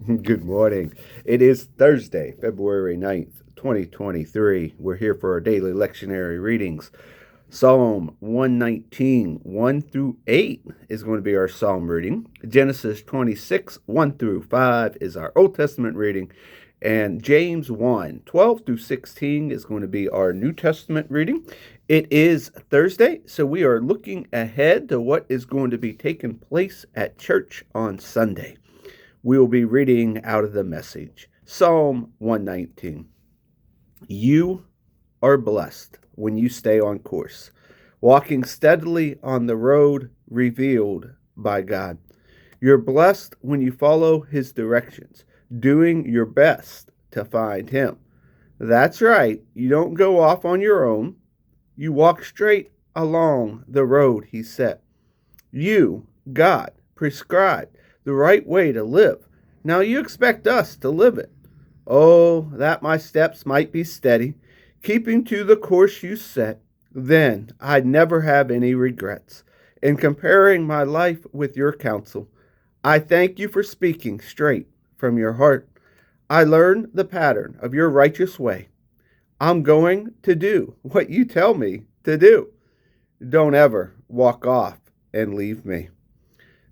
Good morning. It is Thursday, February 9th, 2023. We're here for our daily lectionary readings. Psalm 119, 1 through 8 is going to be our psalm reading. Genesis 26, 1 through 5 is our Old Testament reading. And James 1, 12 through 16 is going to be our New Testament reading. It is Thursday, so we are looking ahead to what is going to be taking place at church on Sunday. We will be reading out of the Message. Psalm 119. You are blessed when you stay on course, walking steadily on the road revealed by God. You're blessed when you follow His directions, doing your best to find Him. That's right, you don't go off on your own. You walk straight along the road He set. You, God, prescribed the right way to live. Now you expect us to live it. Oh, that my steps might be steady, keeping to the course you set. Then I'd never have any regrets. In comparing my life with your counsel, I thank you for speaking straight from your heart. I learned the pattern of your righteous way. I'm going to do what you tell me to do. Don't ever walk off and leave me.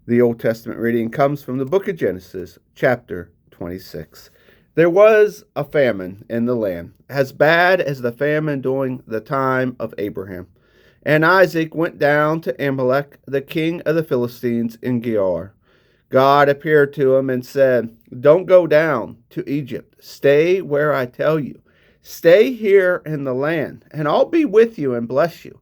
The Old Testament reading comes from the book of Genesis, chapter 26. There was a famine in the land, as bad as the famine during the time of Abraham. And Isaac went down to Amalek, the king of the Philistines, in Gerar. God appeared to him and said, "Don't go down to Egypt. Stay where I tell you. Stay here in the land, and I'll be with you and bless you.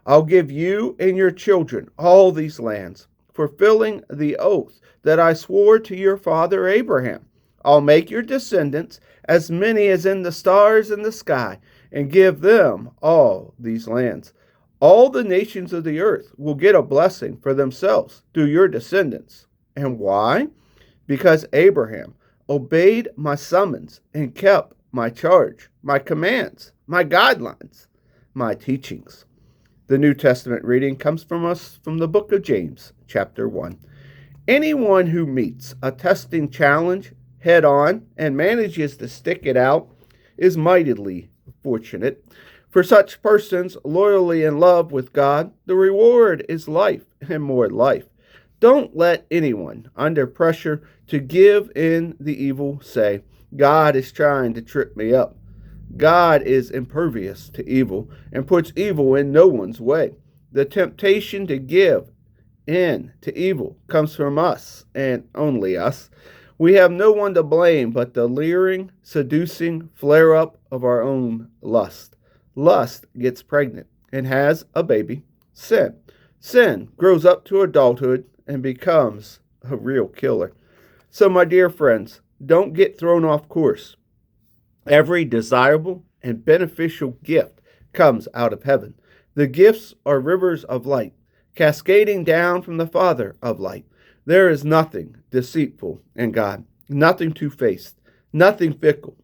I'll give you and your children all these lands, fulfilling the oath that I swore to your father Abraham. I'll make your descendants as many as in the stars in the sky, and give them all these lands. All the nations of the earth will get a blessing for themselves through your descendants." And why? Because Abraham obeyed my summons and kept my charge, my commands, my guidelines, my teachings. The New Testament reading comes from us from the book of James, chapter 1. Anyone who meets a testing challenge head on and manages to stick it out is mightily fortunate. For such persons loyally in love with God, the reward is life and more life. Don't let anyone under pressure to give in the evil say, "God is trying to trip me up." God is impervious to evil and puts evil in no one's way. The temptation to give in to evil comes from us and only us. We have no one to blame but the leering, seducing flare-up of our own lust. Lust gets pregnant and has a baby, sin. Sin grows up to adulthood and becomes a real killer. So, my dear friends, don't get thrown off course. Every desirable and beneficial gift comes out of heaven. The gifts are rivers of light, cascading down from the Father of light. There is nothing deceitful in God, nothing two-faced, nothing fickle.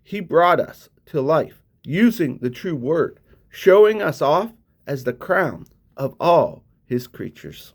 He brought us to life using the true word, showing us off as the crown of all His creatures.